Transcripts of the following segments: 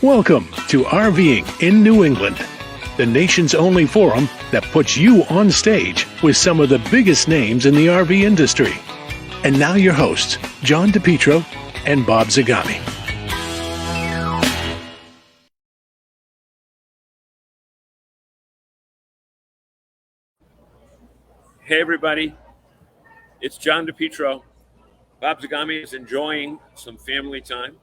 Welcome to RVing in New England, the nation's only forum that puts you on stage with some of the biggest names in the RV industry. And now your hosts, John DePietro and Bob Zagami. Hey everybody, it's John DePietro. Bob Zagami is enjoying some family time.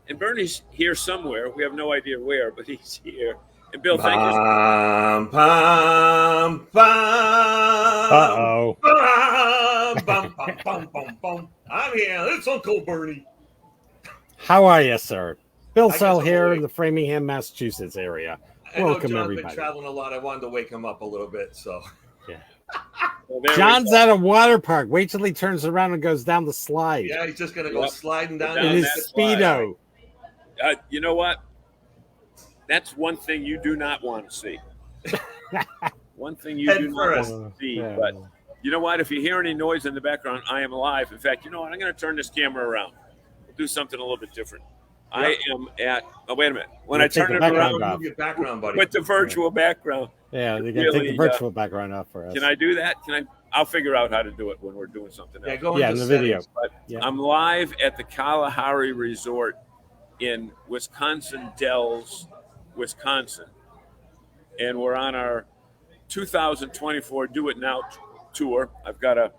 And Bernie's here somewhere. We have no idea where, but he's here. And Bill, thank you. Bum, bum, bum, Uh-oh. bum, bum, bum, bum, bum. I'm here. It's Uncle Bernie. How are you, sir? Bill I Sell guess here I'm in the Framingham, Massachusetts area. I know Welcome, John's everybody. been traveling a lot. I wanted to wake him up a little bit, so. Yeah. Well, there we John's go. at a water park. Wait till he turns around and goes down the slide Yeah, he's just going to go Yep. sliding down Down in his that slide. Speedo. You know what? That's one thing you do not want to see. One thing you Head do not first. want to see. Yeah. But you know what? If you hear any noise in the background, I am live. In fact, you know what? I'm going to turn this camera around. We'll do something a little bit different. I am at. Oh, wait a minute. When Yeah, I take turn the it background around off. Move your background, buddy. with the virtual background, Yeah, they got to Really, take the virtual background off for us. can I do that? Can I? I'll figure out how to do it when we're doing something Yeah, else. go Yeah, into in the video. settings. But Yeah. I'm live at the Kalahari Resort in Wisconsin Dells, Wisconsin. And we're on our 2024 Do It Now tour. I've got a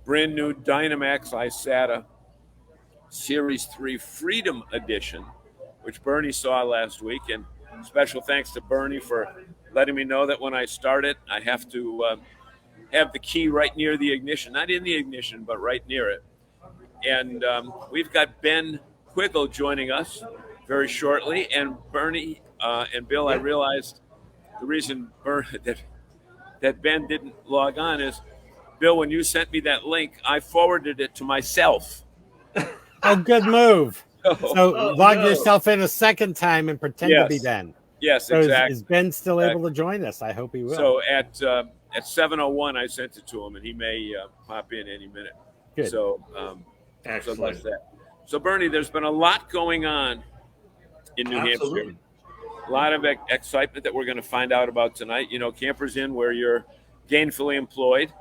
brand new Dynamax Isata Series 3 Freedom Edition, which Bernie saw last week. And special thanks to Bernie for letting me know that when I start it, I have to have the key right near the ignition. Not in the ignition, but right near it. And we've got Ben Quiggle joining us very shortly. And Bernie and Bill, I realized the reason that Ben didn't log on is, Bill, when you sent me that link, I forwarded it to myself. Oh, good move. So log no. yourself in a second time and pretend to be Yes. Ben. Yes, So exactly. is Ben still able to join us? I hope he will. So at 7:01, I sent it to him, and he may pop in any minute. Good. So that's Excellent. that. So Bernie, there's been a lot going on in New Absolutely. Hampshire. A lot of excitement that we're going to find out about tonight. You know, Campers Inn, where you're gainfully employed,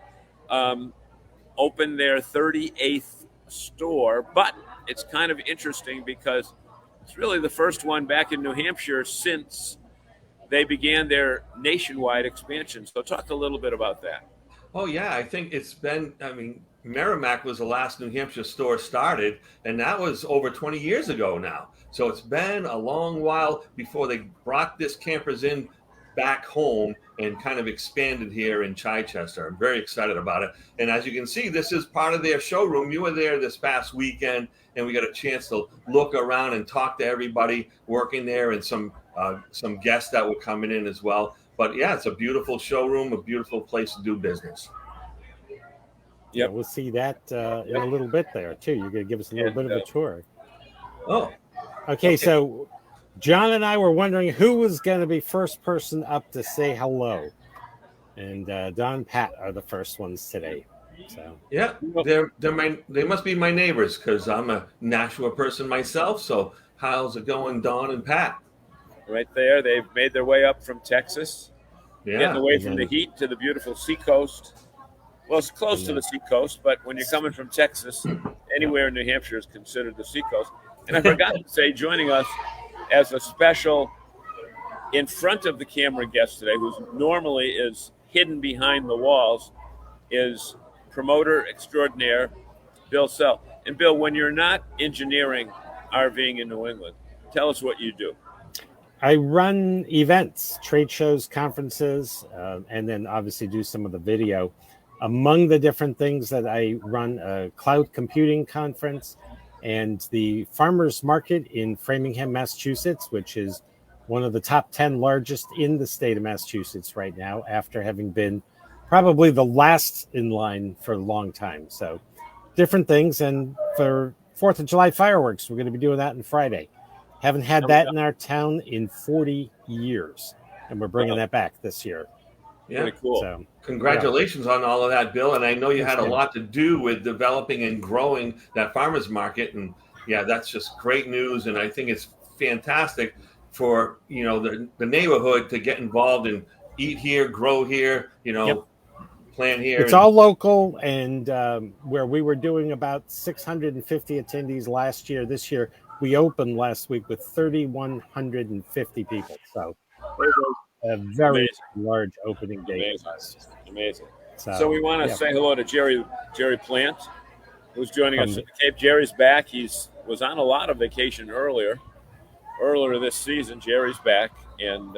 opened their 38th store, but it's kind of interesting because it's really the first one back in New Hampshire since they began their nationwide expansion. So talk a little bit about that. Oh, yeah, I think it's been, Merrimack was the last New Hampshire store started, and that was over 20 years ago now. So it's been a long while before they brought this Campers Inn back home and kind of expanded here in Chichester. I'm very excited about it. And as you can see, this is part of their showroom. You were there this past weekend, and we got a chance to look around and talk to everybody working there and some guests that were coming in as well. But yeah, it's a beautiful showroom, a beautiful place to do business. Yeah, we'll see that in a little bit there, too. You're going to give us a little bit of a tour. Oh, Okay, so John and I were wondering who was going to be first person up to say hello. And Don and Pat are the first ones today. So yeah, they must be my neighbors because I'm a Nashua person myself. So how's it going, Don and Pat? Right there, they've made their way up from Texas, getting Yeah, away from the heat to the beautiful seacoast. Well, it's close to the seacoast, but when you're coming from Texas, anywhere in New Hampshire is considered the seacoast. And I forgot to say, joining us as a special in front of the camera guest today, who normally is hidden behind the walls, is promoter extraordinaire Bill Sell. And Bill, when you're not engineering RVing in New England, tell us what you do. I run events, trade shows, conferences, and then obviously do some of the video. Among the different things that I run, a cloud computing conference and the farmers market in Framingham, Massachusetts, which is one of the top 10 largest in the state of Massachusetts right now, after having been probably the last in line for a long time. So different things. And for 4th of July fireworks, we're going to be doing that on Friday. Haven't had that in our town in 40 years, and we're bringing that back this year. yeah. Pretty cool. So Congratulations on all of that, Bill. And I know you had a lot to do with developing and growing that farmers market. And yeah, that's just great news. And I think it's fantastic for, you know, the neighborhood to get involved and eat here, grow here, you know, Yep. plant here. It's all local, and where we were doing about 650 attendees last year, this year we opened last week with 3,150 people. So it was a very large opening day. Amazing. So we want to say hello to Jerry Plant, who's joining us at the Cape. Jerry's back. Was on a lot of vacation earlier this season. Jerry's back, and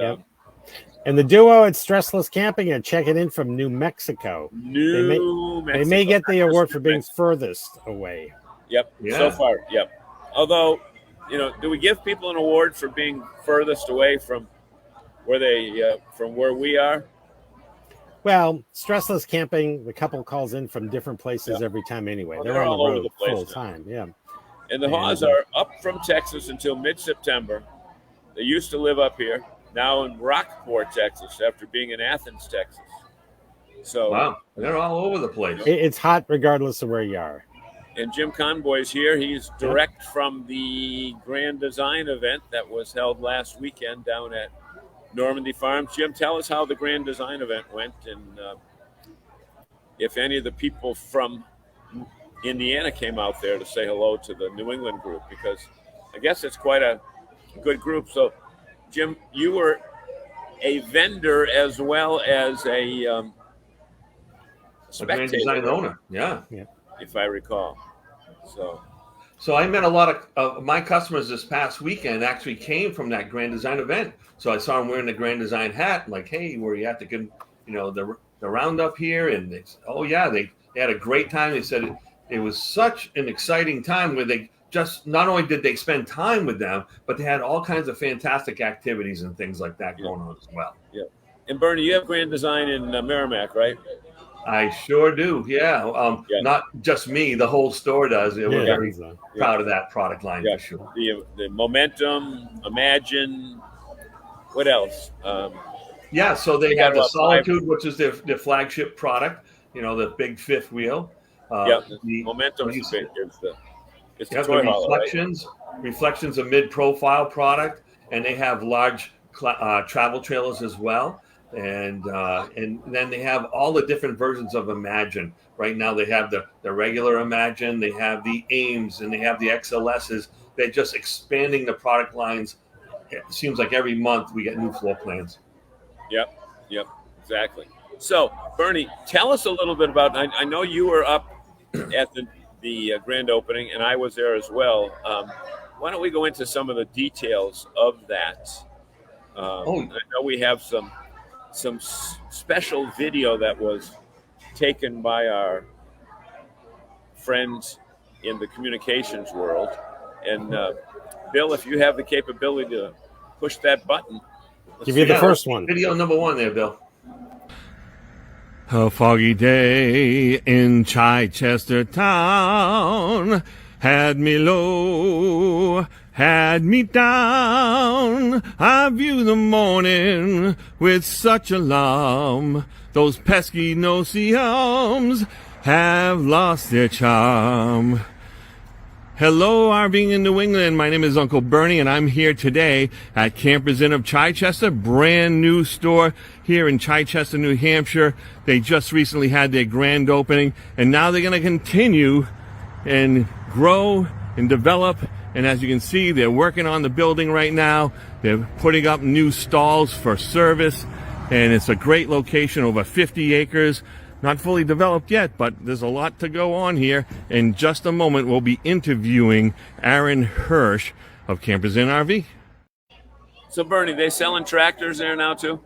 and the duo at Stressless Camping are checking in from New Mexico. They may get the award for being furthest away. Yep. Yeah. So far, yep. Although, you know, do we give people an award for being furthest away from where we are? Well, Stressless Camping, the couple calls in from different places every time anyway. Well, they're on all the road over the place full now. time, yeah. And the Haws are up from Texas until mid-September. They used to live up here, now in Rockport, Texas, after being in Athens, Texas. So wow, they're all over the place. It's hot regardless of where you are. And Jim Conboy's here. He's direct from the Grand Design event that was held last weekend down at Normandy Farms. Jim, tell us how the Grand Design event went, and if any of the people from Indiana came out there to say hello to the New England group, because I guess it's quite a good group. So, Jim, you were a vendor as well as a spectator, Grand Design owner, yeah, if I recall. So I met a lot of my customers this past weekend actually came from that Grand Design event. So I saw them wearing the Grand Design hat, like, hey, were you at the roundup here? And they said, oh yeah, they had a great time. They said it was such an exciting time where they just not only did they spend time with them, but they had all kinds of fantastic activities and things like that going on as well. Yeah. And Bernie, you have Grand Design in Merrimack, right? I sure do. Yeah. Not just me, the whole store does. We're very proud of that product line for sure. The Momentum, Imagine, what else? So they have the Solitude, which is their flagship product, you know, the big fifth wheel. The Momentum is the toy hauler, Reflections a mid-profile product, and they have large travel trailers as well. And then they have all the different versions of Imagine. Right now they have the regular Imagine, they have the Ames, and they have the XLSs. They're just expanding the product lines. It seems like every month we get new floor plans. Yep, exactly. So, Bernie, tell us a little bit about, I know you were up at the grand opening, and I was there as well. Why don't we go into some of the details of that? I know we have some special video that was taken by our friends in the communications world. And Bill, if you have the capability to push that button. Give you the first one. Video number one there, Bill. A foggy day in Chichester town had me low, had me down. I view the morning with such alarm. Those pesky no-see-ums have lost their charm. Hello, RVing in New England. My name is Uncle Bernie, and I'm here today at Campers Inn of Chichester, brand new store here in Chichester, New Hampshire. They just recently had their grand opening, and now they're going to continue and grow and develop. And as you can see, they're working on the building right now. They're putting up new stalls for service, and it's a great location, over 50 acres. Not fully developed yet, but there's a lot to go on here. In just a moment, we'll be interviewing Aaron Hirsch of Campers Inn RV. So, Bernie, they selling tractors there now, too?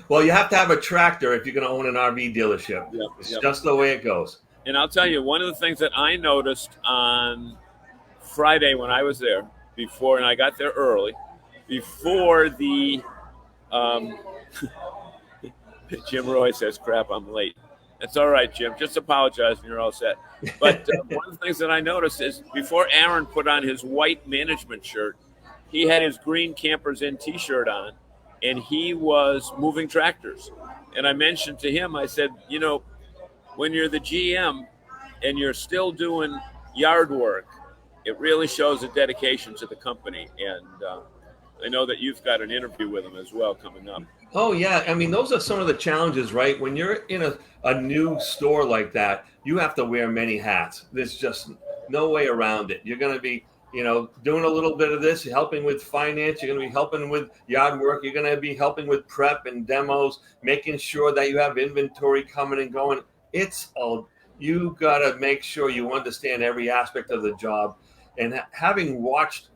Well, you have to have a tractor if you're going to own an RV dealership. It's just the way it goes. And I'll tell you, one of the things that I noticed on Friday when I was there, and I got there early, before the Jim Roy says, crap, I'm late. That's all right, Jim. Just apologize and you're all set. But one of the things that I noticed is before Aaron put on his white management shirt, he had his green Campers Inn T-shirt on, and he was moving tractors. And I mentioned to him, I said, you know, when you're the GM and you're still doing yard work it really shows a dedication to the company. And I know that you've got an interview with them as well coming up. Oh yeah, I mean those are some of the challenges, right? When you're in a new store like that, you have to wear many hats. There's just no way around it. You're going to be, doing a little bit of this, helping with finance. You're going to be helping with yard work. You're going to be helping with prep and demos, making sure that you have inventory coming and going. You got to make sure you understand every aspect of the job. And having watched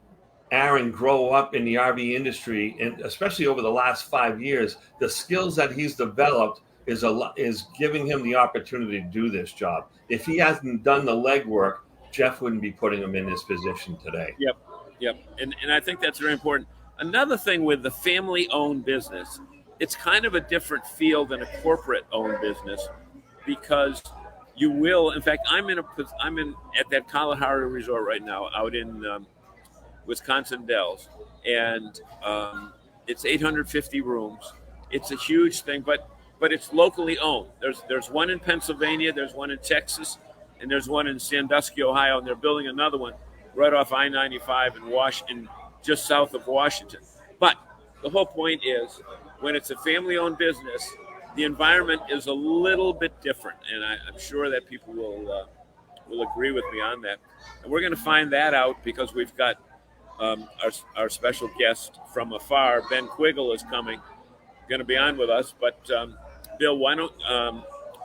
Aaron grow up in the RV industry, and especially over the last 5 years, the skills that he's developed is giving him the opportunity to do this job. If he hasn't done the legwork, Jeff wouldn't be putting him in this position today. Yep. And I think that's very important. Another thing with the family-owned business, it's kind of a different feel than a corporate-owned business, because you will. In fact, I'm at that Kalahari Resort right now, out in Wisconsin Dells, and it's 850 rooms. It's a huge thing, but it's locally owned. There's one in Pennsylvania, there's one in Texas, and there's one in Sandusky, Ohio, and they're building another one right off I-95 in Washington, just south of Washington. But the whole point is, when it's a family-owned business, the environment is a little bit different, and I'm sure that people will agree with me on that. And we're going to find that out, because we've got our special guest from afar, Ben Quiggle, is going to be on with us. But Bill, why don't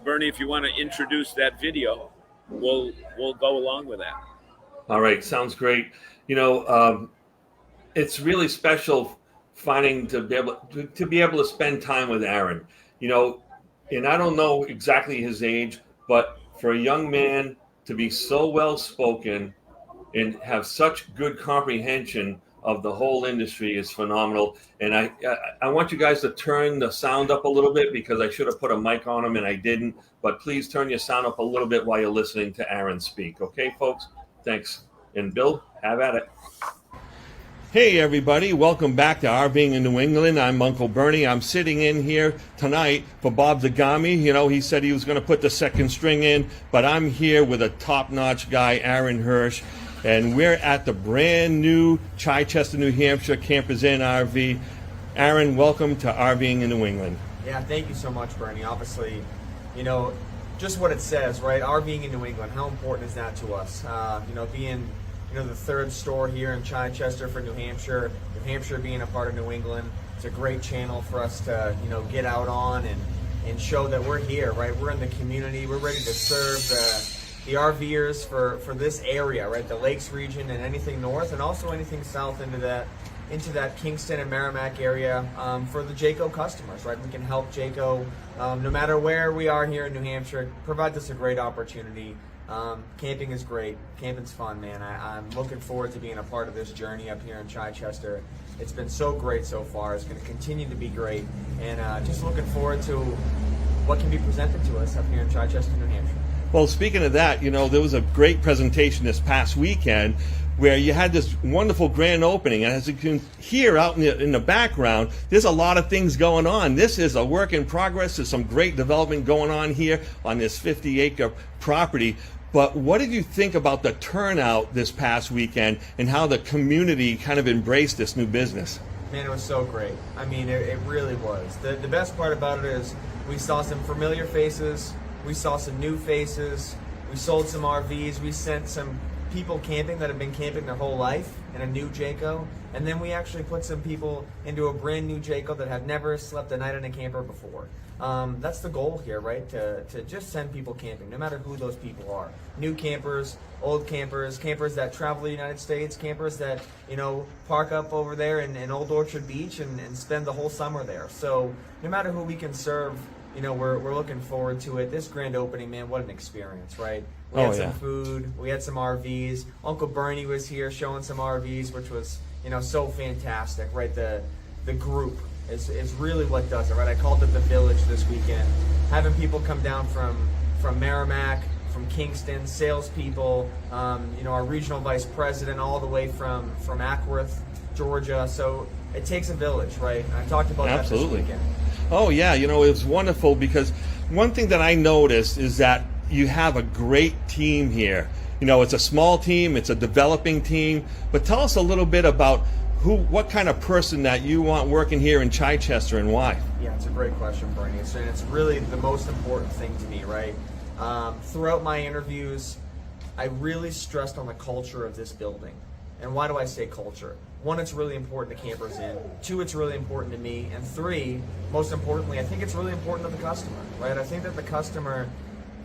Bernie, if you want to introduce that video, we'll go along with that. All right, sounds great. It's really special finding to be able to spend time with Aaron. And I don't know exactly his age, but for a young man to be so well spoken and have such good comprehension of the whole industry is phenomenal. And I want you guys to turn the sound up a little bit, because I should have put a mic on him and I didn't. But please turn your sound up a little bit while you're listening to Aaron speak. Okay, folks? Thanks. And Bill, have at it. Hey everybody, welcome back to RVing in New England. I'm Uncle Bernie. I'm sitting in here tonight for Bob Zagami. He said he was going to put the second string in, but I'm here with a top-notch guy, Aaron Hirsch. And we're at the brand new Chichester, New Hampshire Campers Inn RV. Aaron, welcome to RVing in New England. Yeah, thank you so much, Bernie. Obviously, just what it says, right? RVing in New England, how important is that to us? Being, the third store here in Chichester for New Hampshire being a part of New England, it's a great channel for us to, get out on and show that we're here, right? We're in the community. We're ready to serve the RVers for this area, right? The Lakes region and anything north, and also anything south into that Kingston and Merrimack area for the Jayco customers, right? We can help Jayco no matter where we are here in New Hampshire. Provides us a great opportunity. Camping is great. Camping's fun, man. I'm looking forward to being a part of this journey up here in Chichester. It's been so great so far. It's going to continue to be great, and just looking forward to what can be presented to us up here in Chichester, New Hampshire. Well, speaking of that, there was a great presentation this past weekend where you had this wonderful grand opening. And as you can hear out in the background, there's a lot of things going on. This is a work in progress. There's some great development going on here on this 50-acre property. But what did you think about the turnout this past weekend and how the community kind of embraced this new business? Man, it was so great. I mean, it really was. The best part about it is we saw some familiar faces. We saw some new faces. We sold some RVs. We sent some people camping that have been camping their whole life in a new Jayco. And then we actually put some people into a brand new Jayco that have never slept a night in a camper before. That's the goal here, right? To just send people camping, no matter who those people are. New campers, old campers, campers that travel the United States, campers that, park up over there in Old Orchard Beach and spend the whole summer there. So no matter who we can serve, we're looking forward to it. This grand opening, man, what an experience, right? We had some food, we had some RVs. Uncle Bernie was here showing some RVs, which was, so fantastic, right? The group is really what does it, right? I called it the village this weekend. Having people come down from Merrimack, from Kingston, salespeople, our regional vice president, all the way from Ackworth, Georgia. So it takes a village, right? I talked about that this weekend. Oh, yeah. It was wonderful because one thing that I noticed is that you have a great team here. You know, it's a small team, it's a developing team, but tell us a little bit about what kind of person that you want working here in Chichester and why. Yeah, it's a great question, Bernie. It's really the most important thing to me, right? Throughout my interviews, I really stressed on the culture of this building. And why do I say culture? One, it's really important to Campers Inn. Two, it's really important to me. And three, most importantly, I think it's really important to the customer, right? I think that the customer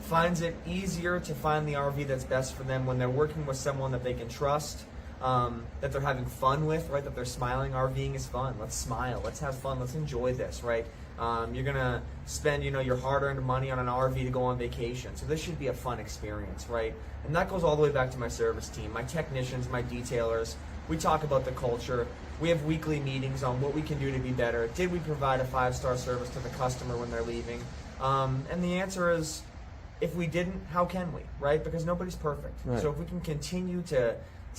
finds it easier to find the RV that's best for them when they're working with someone that they can trust, that they're having fun with, right? That they're smiling. RVing is fun. Let's smile. Let's have fun. Let's enjoy this, right? You're gonna spend, your hard-earned money on an RV to go on vacation. So this should be a fun experience, right? And that goes all the way back to my service team, my technicians, my detailers. We talk about the culture. We have weekly meetings on what we can do to be better. Did we provide a 5-star service to the customer when they're leaving? And the answer is, if we didn't, how can we, right? Because nobody's perfect. Right. So if we can continue to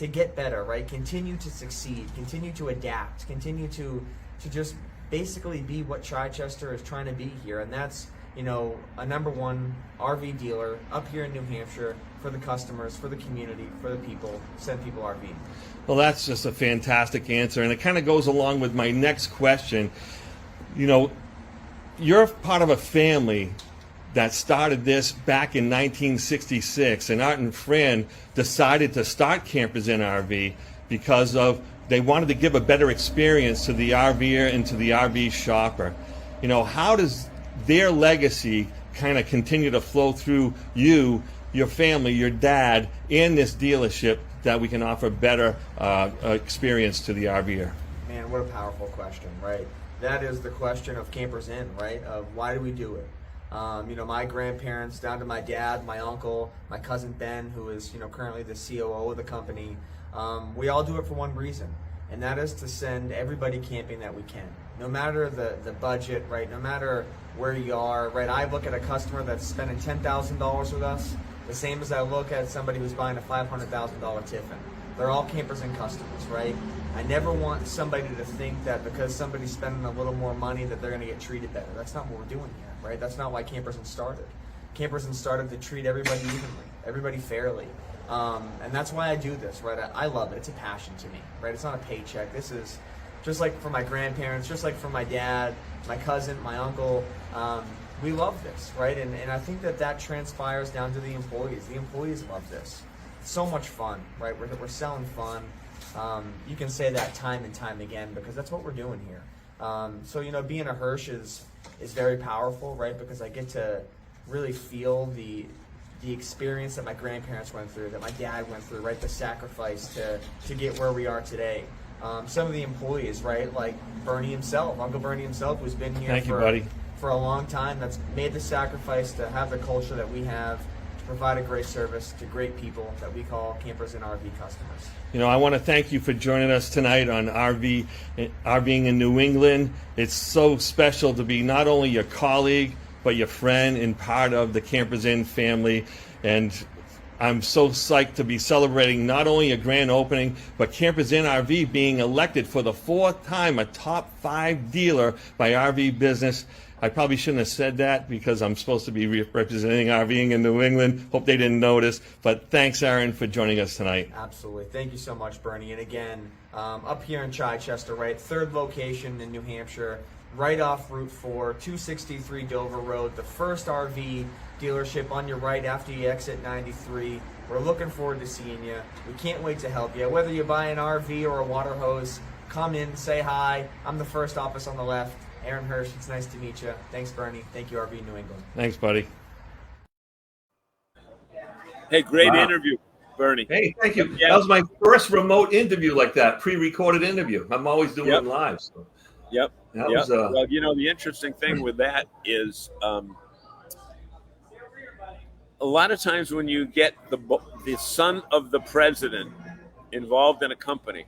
get better, right? Continue to succeed, continue to adapt, continue to just basically be what Chichester is trying to be here. And that's, a #1 RV dealer up here in New Hampshire for the customers, for the community, for the people, send people RV. Well, that's just a fantastic answer, and it kind of goes along with my next question. You're part of a family that started this back in 1966, and Art and Fran decided to start Campers Inn RV because they wanted to give a better experience to the RVer and to the RV shopper. How does their legacy kind of continue to flow through you, your family, your dad, and this dealership that we can offer better experience to the RVer? Man, what a powerful question, right? That is the question of Campers Inn, right? Of why do we do it? My grandparents, down to my dad, my uncle, my cousin Ben, who is, currently the COO of the company, we all do it for one reason, and that is to send everybody camping that we can. No matter the budget, right? No matter where you are, right? I look at a customer that's spending $10,000 with us the same as I look at somebody who's buying a $500,000 Tiffin. They're all Campers Inn customers, right? I never want somebody to think that because somebody's spending a little more money that they're going to get treated better. That's not what we're doing here, right? That's not why Campers Inn started. Campers Inn started to treat everybody evenly, everybody fairly. And that's why I do this, right? I love it. It's a passion to me, right? It's not a paycheck. This is just like for my grandparents, just like for my dad, my cousin, my uncle. We love this, right? And I think that transpires down to the employees. The employees love this. It's so much fun, right? We're selling fun. You can say that time and time again because that's what we're doing here. So being a Hirsch is very powerful, right? Because I get to really feel the experience that my grandparents went through, that my dad went through, right? The sacrifice to get where we are today. Some of the employees, right? Like Bernie himself, Uncle Bernie himself, who's been here for a long time, that's made the sacrifice to have the culture that we have, to provide a great service to great people that we call Campers Inn RV customers. I want to thank you for joining us tonight on RVing in New England. It's so special to be not only your colleague, but your friend and part of the Campers Inn family. And I'm so psyched to be celebrating not only a grand opening, but Campers Inn RV being elected for the 4th time a top 5 dealer by RV Business. I probably shouldn't have said that because I'm supposed to be representing RVing in New England. Hope they didn't notice. But thanks, Aaron, for joining us tonight. Absolutely. Thank you so much, Bernie. And again, up here in Chichester, right? 3rd location in New Hampshire, right off Route 4, 263 Dover Road, the first RV dealership on your right after you exit 93. We're looking forward to seeing you. We can't wait to help you. Whether you buy an RV or a water hose, come in, say hi. I'm the first office on the left. Aaron Hirsch, it's nice to meet you. Thanks, Bernie. Thank you, RV New England. Thanks, buddy. Hey, great interview, Bernie. Hey, thank you. Yeah. That was my first remote interview like that, pre-recorded interview. I'm always doing it live. So. Yep. That was, well, the interesting thing with that is a lot of times when you get the son of the president involved in a company,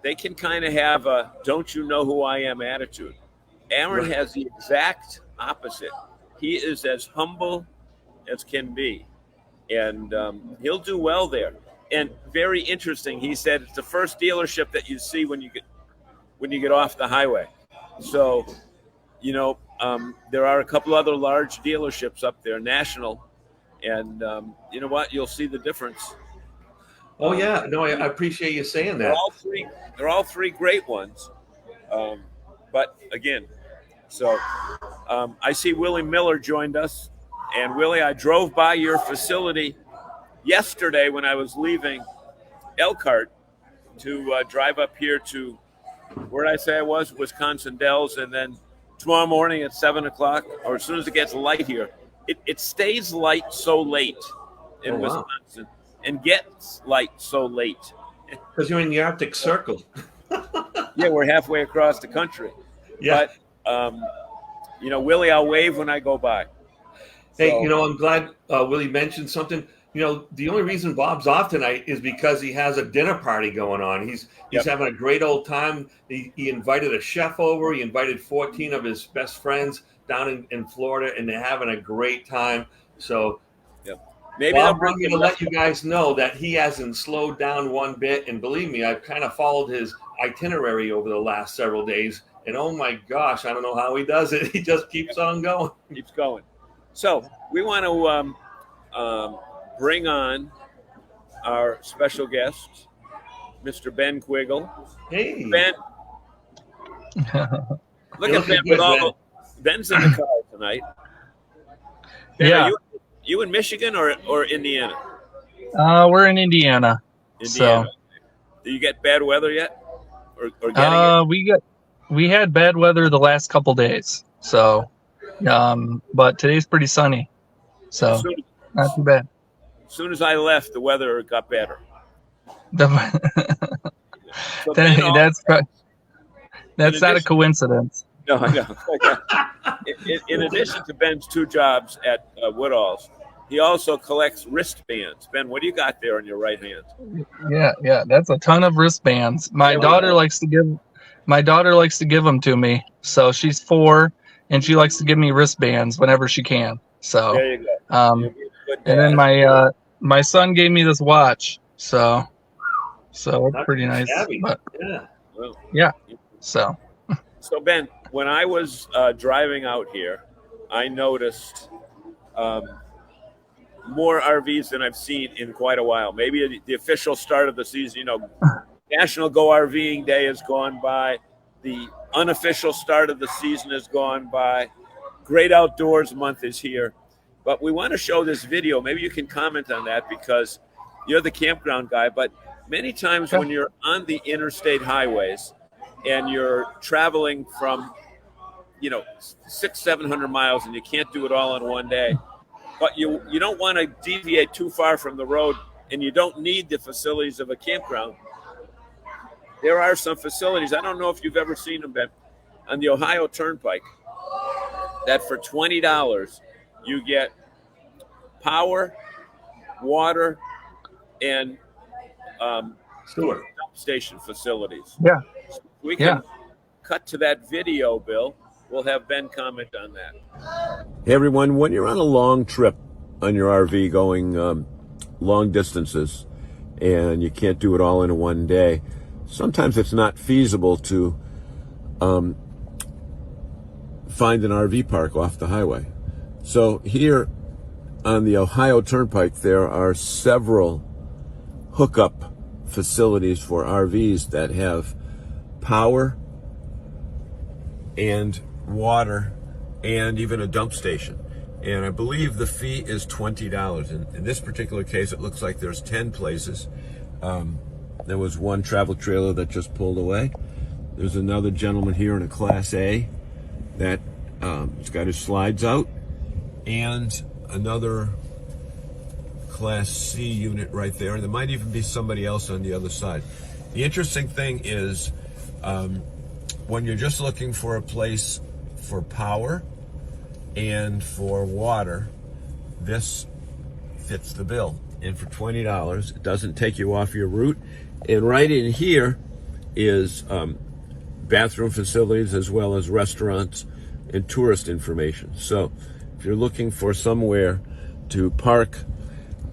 they can kind of have a "don't you know who I am" attitude. Aaron has the exact opposite. He is as humble as can be, and he'll do well there. And very interesting, he said it's the first dealership that you see when you get off the highway. So, there are a couple other large dealerships up there, national, and you know what? You'll see the difference. Oh yeah, no, I appreciate you saying They're that. all three. They're all three great ones. But again, so I see Willie Miller joined us, and Willie, I drove by your facility yesterday when I was leaving Elkhart to drive up here to where did I say I was? Wisconsin Dells, and then tomorrow morning at 7 o'clock, or as soon as it gets light here, it stays light so late in Oh, wow. Wisconsin and gets light so late. Because you're in the Arctic Circle. Yeah, we're halfway across the country. Yeah. But, Willie, I'll wave when I go by. Hey, So- I'm glad Willie mentioned something. The only reason Bob's off tonight is because he has a dinner party going on. He's Yep. having a great old time. He invited a chef over. He invited 14 of his best friends down in Florida, and they're having a great time. So Maybe Bob they'll wanted bring me to let you guys know that he hasn't slowed down one bit. And believe me, I've kind of followed his itinerary over the last several days. And oh my gosh, I don't know how he does it. He just keeps on going. keeps going. So we want to bring on our special guest, Mr. Ben Quiggle. Hey, Ben, look You're at looking Ben good, with all. Ben. Ben's in the car tonight. Ben, Yeah. are you in Michigan or Indiana? We're in Indiana. Indiana. Do you get bad weather yet? Or getting it? We had bad weather the last couple days. So, but today's pretty sunny. So, Soon, not too bad. as soon as I left, the weather got better. So Ben, That's not a coincidence. No, I know. In addition to Ben's two jobs at Woodall's, he also collects wristbands. Ben, what do you got there on your right hand? Yeah, that's a ton of wristbands. My daughter likes to give them to me. So she's 4, and she likes to give me wristbands whenever she can. So, There you go. and then my son gave me this watch. So it's Not pretty nice. shabby. But Yeah. Well, yeah, so So Ben, when I was driving out here, I noticed more RVs than I've seen in quite a while. Maybe the official start of the season, National Go RVing Day has gone by. The unofficial start of the season has gone by. Great Outdoors Month is here. But we want to show this video. Maybe you can comment on that because you're the campground guy. But many times when you're on the interstate highways and you're traveling from, 600-700 miles and you can't do it all in one day, but you don't want to deviate too far from the road and you don't need the facilities of a campground. There are some facilities, I don't know if you've ever seen them, Ben, on the Ohio Turnpike, that for $20 you get power, water, and Stuart. dump station facilities. yeah. We can cut to that video, Bill. We'll have Ben comment on that. Hey everyone, when you're on a long trip on your RV going long distances and you can't do it all in one day, sometimes it's not feasible to find an RV park off the highway. So here on the Ohio Turnpike, there are several hookup facilities for RVs that have power and water and even a dump station. And I believe the fee is $20. In this particular case, it looks like there's 10 places. There was one travel trailer that just pulled away. There's another gentleman here in a Class A that has got his slides out, and another Class C unit right there. And there might even be somebody else on the other side. The interesting thing is when you're just looking for a place for power and for water, this fits the bill. And for $20, it doesn't take you off your route. And right in here is bathroom facilities as well as restaurants and tourist information. So if you're looking for somewhere to park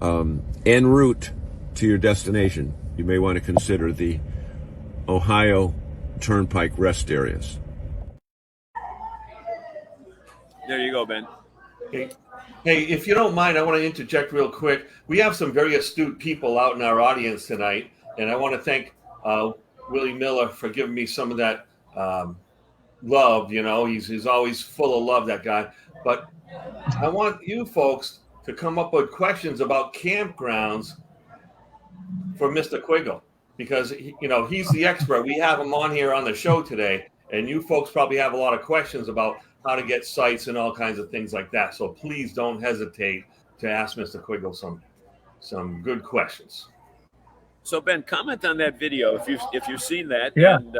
en route to your destination, you may want to consider the Ohio Turnpike rest areas. There you go, Ben. Okay. Hey, if you don't mind, I want to interject real quick. We have some very astute people out in our audience tonight, and I want to thank Willie Miller for giving me some of that love. You know, he's always full of love, that guy. But I want you folks to come up with questions about campgrounds for Mr. Quiggle, because he's the expert. We have him on here on the show today, and you folks probably have a lot of questions about how to get sites and all kinds of things like that. So please don't hesitate to ask Mr. Quiggle some good questions. So Ben, comment on that video if you've seen that. Yeah. And,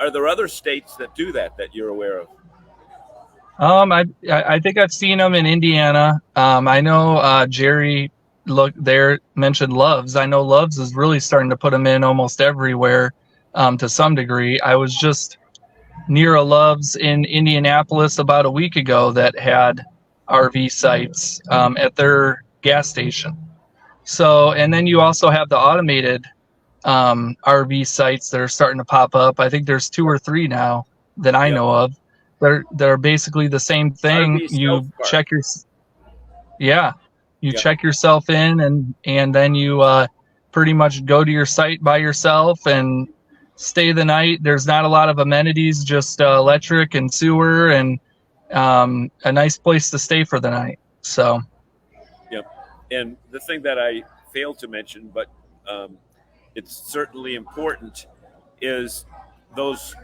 are there other states that do that you're aware of? I think I've seen them in Indiana. I know Jerry mentioned Loves. I know Loves is really starting to put them in almost everywhere to some degree. I was just near a Loves in Indianapolis about a week ago that had RV sites at their gas station. So, and then you also have the automated RV sites that are starting to pop up. I think there's 2 or 3 now that I know of. They're basically the same thing. You check check yourself in, and then you pretty much go to your site by yourself and stay the night. There's not a lot of amenities, just electric and sewer, and a nice place to stay for the night. So, yep. And the thing that I failed to mention, but it's certainly important, is those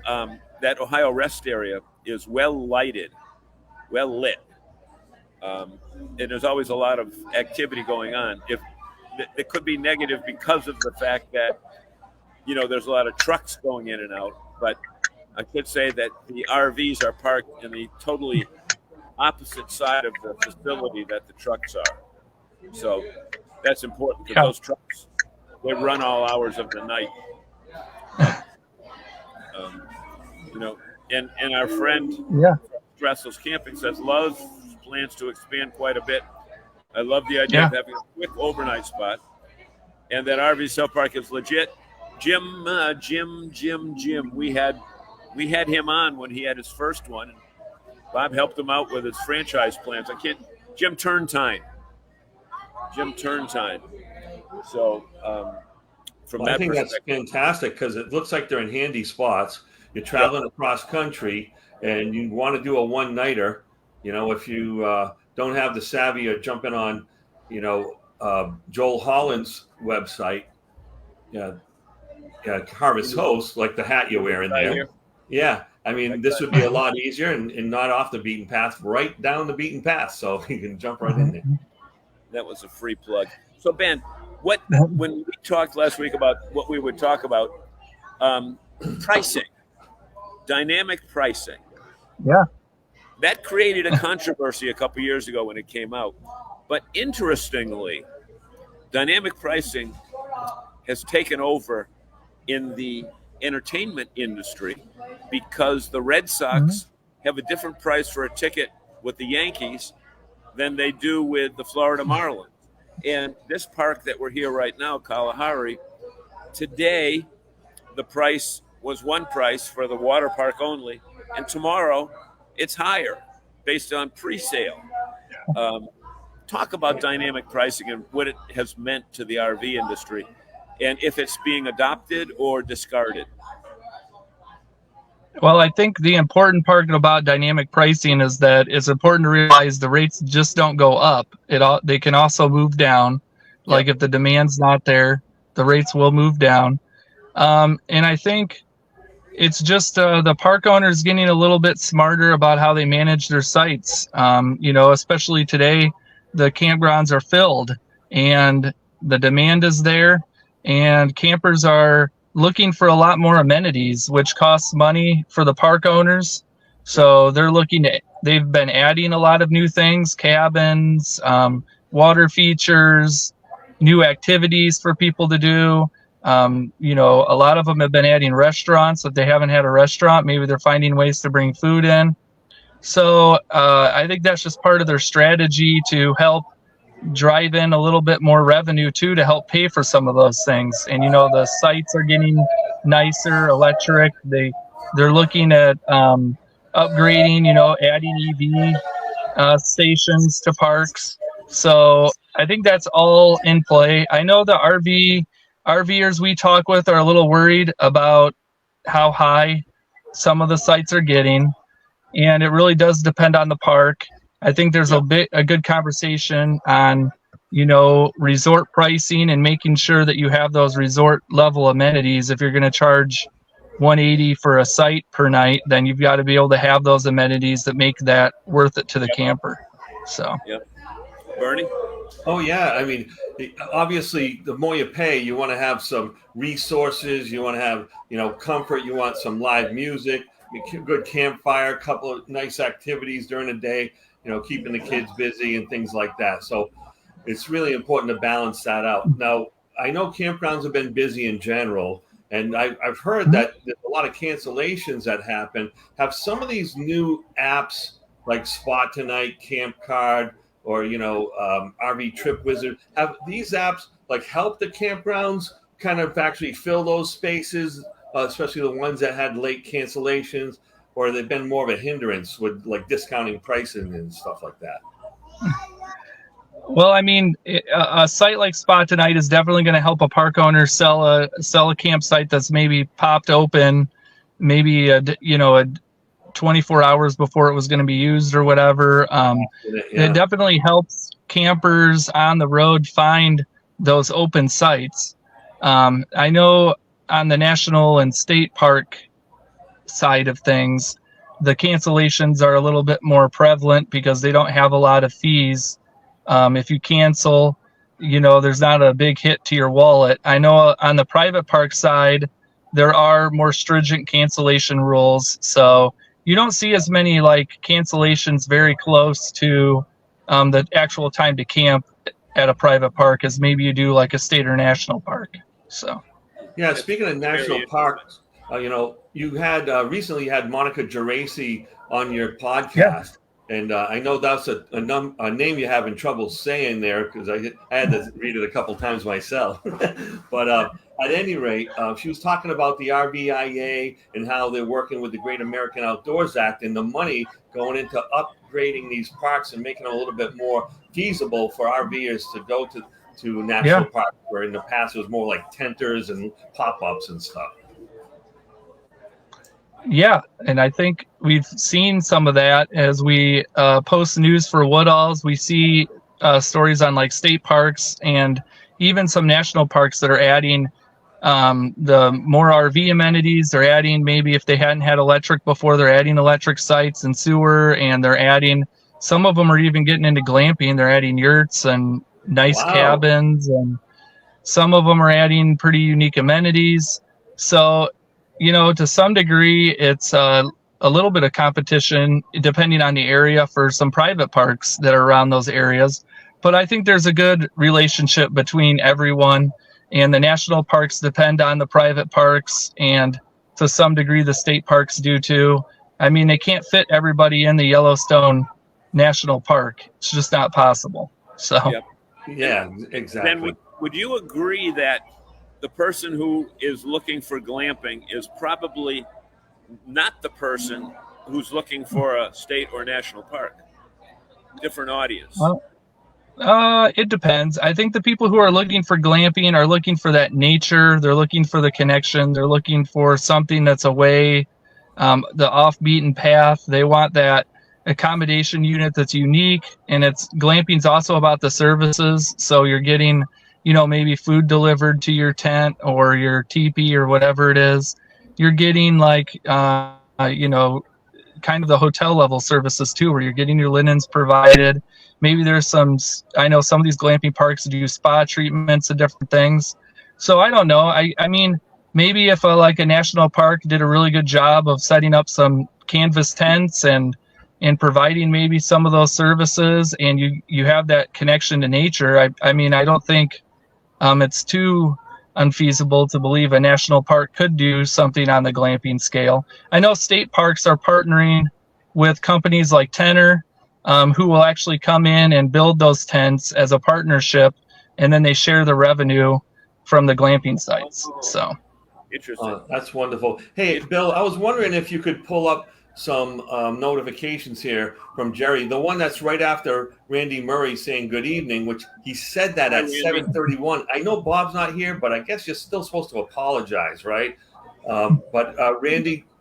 that Ohio Rest area is well lighted, well lit, and there's always a lot of activity going on. If it could be negative because of the fact that there's a lot of trucks going in and out, but I could say that the RVs are parked in the totally opposite side of the facility that the trucks are. So that's important because those trucks, they run all hours of the night. And our friend Dressel's Camping says Loves plans to expand quite a bit. I love the idea of having a quick overnight spot, and that RV Cell Park is legit. Jim, we had him on when he had his first one, and Bob helped him out with his franchise plans. Jim Turntine. So I think that's fantastic, because it looks like they're in handy spots. You're traveling across country and you want to do a one-nighter. If you don't have the savvy of jumping on, Joel Holland's website, Harvest Host, like the hat you're wearing there. Yeah. I mean, this would be a lot easier and not off the beaten path, right down the beaten path. So you can jump right in there. That was a free plug. So Ben, when we talked last week about what we would talk about, pricing, dynamic pricing. Yeah. That created a controversy a couple years ago when it came out. But interestingly, dynamic pricing has taken over in the entertainment industry because the Red Sox have a different price for a ticket with the Yankees than they do with the Florida Marlins. And this park that we're here right now, Kalahari, today the price was one price for the water park only, and tomorrow it's higher based on pre-sale. Talk about dynamic pricing and what it has meant to the RV industry, and if it's being adopted or discarded. Well, I think the important part about dynamic pricing is that it's important to realize the rates just don't go up. They can also move down. Like if the demand's not there, the rates will move down. And I think it's just the park owners getting a little bit smarter about how they manage their sites. Especially today, the campgrounds are filled and the demand is there, and campers are looking for a lot more amenities, which costs money for the park owners. So they've been adding a lot of new things, cabins, water features, new activities for people to do. A lot of them have been adding restaurants. If they haven't had a restaurant, maybe they're finding ways to bring food in. So I think that's just part of their strategy to help drive in a little bit more revenue too, to help pay for some of those things. And the sites are getting nicer, electric. They're looking at upgrading, adding EV stations to parks. So I think that's all in play. I know the RVers we talk with are a little worried about how high some of the sites are getting, and it really does depend on the park. I think there's a good conversation on, resort pricing and making sure that you have those resort level amenities. If you're going to charge $180 for a site per night, then you've got to be able to have those amenities that make that worth it to the camper. So, Bernie? Oh yeah, I mean, obviously, the more you pay, you want to have some resources. You want to have, comfort. You want some live music, a good campfire, a couple of nice activities during the day. Keeping the kids busy and things like that. So it's really important to balance that out. Now, I know campgrounds have been busy in general, and I've heard that there's a lot of cancellations that happen. Have some of these new apps like Spot Tonight, Camp Card, or RV Trip Wizard, have these apps like helped the campgrounds kind of actually fill those spaces, especially the ones that had late cancellations, or they've been more of a hindrance with like discounting pricing and stuff like that? Well, I mean, a site like Spot Tonight is definitely going to help a park owner sell a campsite that's maybe popped open, maybe 24 hours before it was going to be used or whatever. It definitely helps campers on the road find those open sites. I know on the national and state park side of things, the cancellations are a little bit more prevalent because they don't have a lot of fees. If you cancel, there's not a big hit to your wallet. I know on the private park side, there are more stringent cancellation rules. So you don't see as many like cancellations very close to the actual time to camp at a private park as maybe you do like a state or national park. So, yeah, speaking of national parks, you had recently had Monica Geraci on your podcast, and I know that's a name you having trouble saying there because I had to read it a couple times myself. But at any rate, she was talking about the RVIA and how they're working with the Great American Outdoors Act and the money going into upgrading these parks and making them a little bit more feasible for RVers to go to national parks, where in the past it was more like tenters and pop-ups and stuff. Yeah, and I think we've seen some of that as we post news for Woodalls. We see stories on like state parks and even some national parks that are adding the more RV amenities. They're adding, maybe if they hadn't had electric before, they're adding electric sites and sewer, and they're adding, some of them are even getting into glamping. They're adding yurts and nice cabins, and some of them are adding pretty unique amenities. So, to some degree, it's a little bit of competition depending on the area for some private parks that are around those areas. But I think there's a good relationship between everyone, and the national parks depend on the private parks, and to some degree the state parks do too. I mean, they can't fit everybody in the Yellowstone National Park. It's just not possible. So, yeah, exactly. Then would you agree that the person who is looking for glamping is probably not the person who's looking for a state or national park? Different audience. Well, it depends. I think the people who are looking for glamping are looking for that nature. They're looking for the connection. They're looking for something that's away, the off-beaten path. They want that accommodation unit that's unique, and glamping's also about the services. So you're getting, maybe food delivered to your tent or your teepee or whatever it is. You're getting like, kind of the hotel level services too, where you're getting your linens provided. Maybe there's I know some of these glamping parks do spa treatments and different things. So I don't know. I mean, maybe if a national park did a really good job of setting up some canvas tents and providing maybe some of those services, and you have that connection to nature. I mean, I don't think it's too unfeasible to believe a national park could do something on the glamping scale. I know state parks are partnering with companies like Tenor, who will actually come in and build those tents as a partnership, and then they share the revenue from the glamping sites. So interesting. That's wonderful. Hey, Bill, I was wondering if you could pull up some notifications here from Jerry. The one that's right after Randy Murray saying good evening, which he said that at 7:31. I know Bob's not here, but I guess you're still supposed to apologize, right? But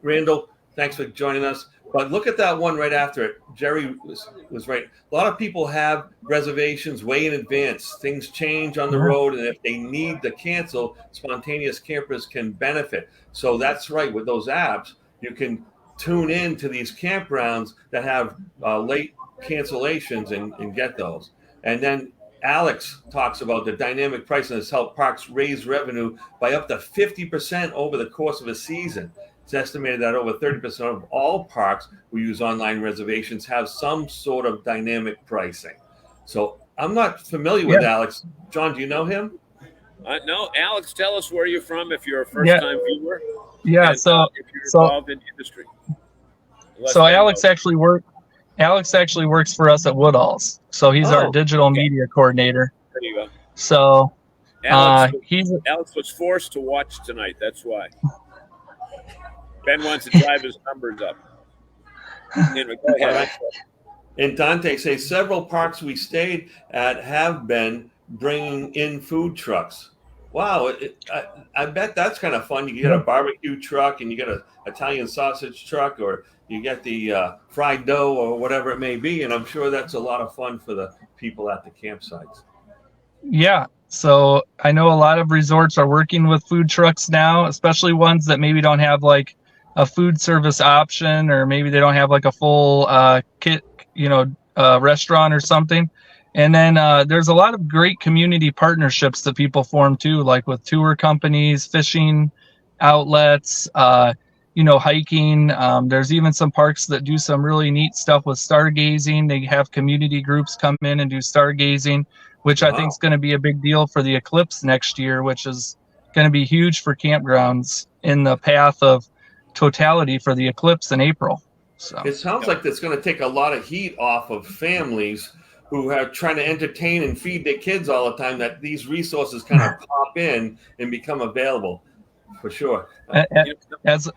Randall, thanks for joining us. But look at that one right after it. Jerry was right. A lot of people have reservations way in advance. Things change on the road, and if they need to cancel, spontaneous campers can benefit. So that's right. With those apps, you can tune in to these campgrounds that have late cancellations and get those. And then Alex talks about the dynamic pricing has helped parks raise revenue by up to 50% over the course of a season. It's estimated that over 30% of all parks who use online reservations have some sort of dynamic pricing. So I'm not familiar with Alex. John, do you know him? No, Alex, tell us where you're from if you're a first-time viewer. Yeah, and, so if you're involved in the industry. So Alex actually works for us at Woodall's. So he's our digital media coordinator. There you go. So Alex was forced to watch tonight. That's why. Ben wants to drive his numbers up. Anyway, go ahead. And Dante says several parks we stayed at have been bringing in food trucks. Wow, I bet that's kind of fun. You get a barbecue truck and you get an Italian sausage truck, or you get the fried dough or whatever it may be. And I'm sure that's a lot of fun for the people at the campsites. Yeah. So I know a lot of resorts are working with food trucks now, especially ones that maybe don't have like a food service option, or maybe they don't have like a full restaurant or something. And then there's a lot of great community partnerships that people form too, like with tour companies, fishing outlets, hiking. There's even some parks that do some really neat stuff with stargazing. They have community groups come in and do stargazing, which I think is going to be a big deal for the eclipse next year, which is going to be huge for campgrounds in the path of totality for the eclipse in April. So it sounds like that's going to take a lot of heat off of families who are trying to entertain and feed their kids all the time, that these resources kind of pop in and become available for sure. As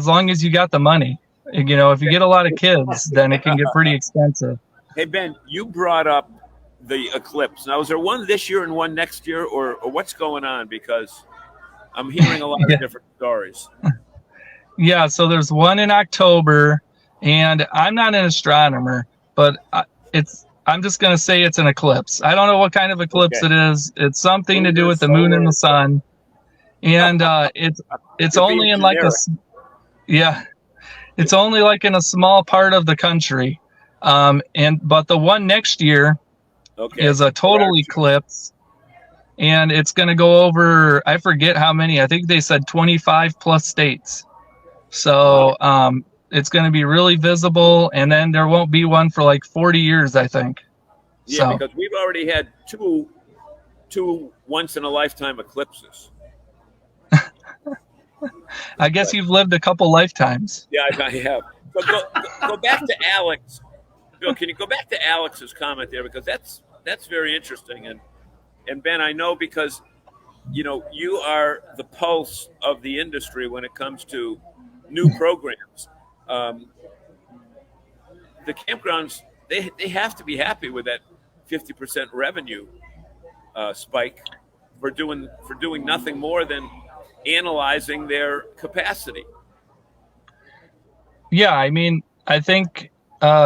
long as you got the money, if you get a lot of kids, then it can get pretty expensive. Hey, Ben, you brought up the eclipse. Now, is there one this year and one next year, or what's going on? Because I'm hearing a lot of different stories. Yeah, so there's one in October, and I'm not an astronomer, but I'm just going to say it's an eclipse. I don't know what kind of eclipse it is. It's something to do with the moon and the sun. And it's only in like it's only like in a small part of the country. But the one next year is a total eclipse, and it's going to go over, I forget how many. I think they said 25 plus states. So it's going to be really visible, and then there won't be one for like 40 years, I think. Yeah, because we've already had two once-in-a-lifetime eclipses. I guess you've lived a couple lifetimes. Yeah, I have. But go back to Alex. Bill, can you go back to Alex's comment there? Because that's very interesting. And Ben, I know because, you are the pulse of the industry when it comes to new programs. The campgrounds, they have to be happy with that 50% revenue spike for doing nothing more than analyzing their capacity. Yeah, I mean, I think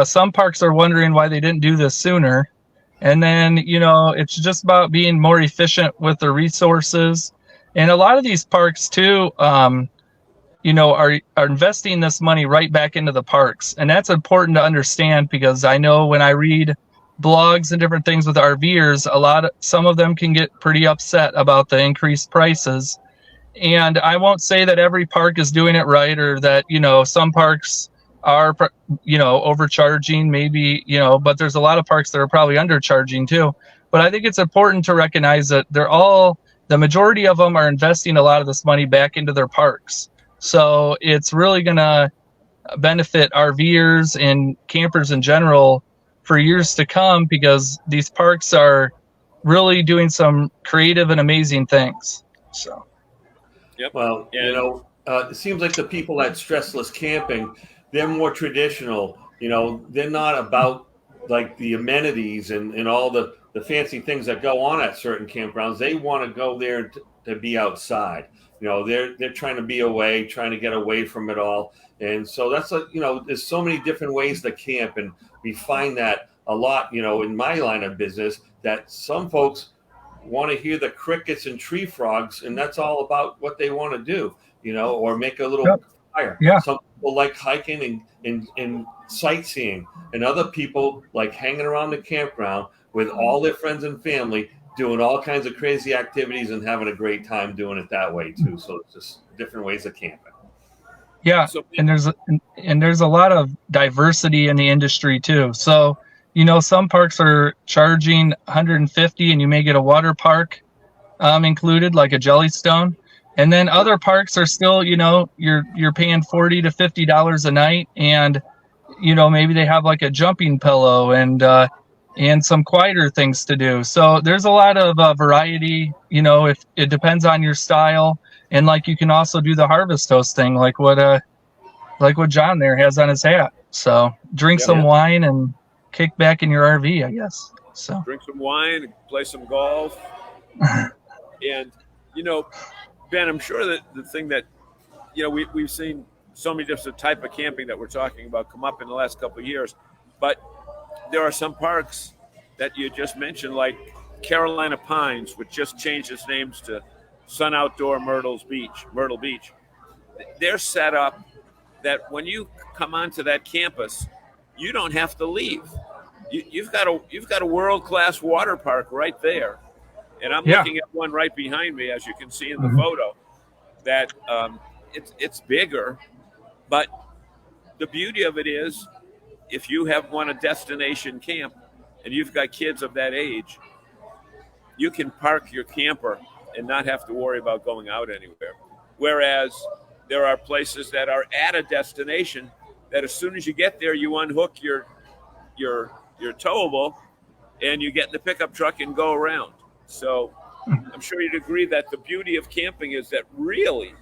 some parks are wondering why they didn't do this sooner. And then, it's just about being more efficient with the resources. And a lot of these parks too, are investing this money right back into the parks. And that's important to understand, because I know when I read blogs and different things with RVers, some of them can get pretty upset about the increased prices. And I won't say that every park is doing it right, or that, some parks are, overcharging maybe, but there's a lot of parks that are probably undercharging too. But I think it's important to recognize that the majority of them are investing a lot of this money back into their parks. So it's really going to benefit RVers and campers in general for years to come, because these parks are really doing some creative and amazing things. So, yep. Well, it seems like the people at Stressless Camping, they're more traditional. You know, they're not about like the amenities and all the fancy things that go on at certain campgrounds. They want to go there to be outside. You know, they're trying to be away, trying to get away from it all. And so that's there's so many different ways to camp, and we find that a lot, in my line of business, that some folks want to hear the crickets and tree frogs, and that's all about what they want to do, or make a little fire. Yeah. Some people like hiking and sightseeing, and other people like hanging around the campground with all their friends and family, doing all kinds of crazy activities and having a great time doing it that way too. So it's just different ways of camping. Yeah, and there's a lot of diversity in the industry too. So, some parks are charging $150, and you may get a water park included, like a Jellystone. And then other parks are still, you're paying $40 to $50 a night, and maybe they have like a jumping pillow and some quieter things to do. So there's a lot of variety. If it depends on your style. And like you can also do the harvest toast thing, like what John there has on his hat. So drink some wine and kick back in your RV, I guess. So drink some wine, play some golf, and Ben, I'm sure that the thing that we've seen so many different type of camping that we're talking about come up in the last couple of years, but there are some parks that you just mentioned, like Carolina Pines, which just changed its names to Sun Outdoor Myrtle Beach. They're set up that when you come onto that campus, you don't have to leave. You've got a world-class water park right there, and I'm looking at one right behind me, as you can see in the photo. That it's bigger, but the beauty of it is, if you want a destination camp and you've got kids of that age, you can park your camper and not have to worry about going out anywhere. Whereas there are places that are at a destination that as soon as you get there, you unhook your towable and you get in the pickup truck and go around. So I'm sure you'd agree that the beauty of camping is that really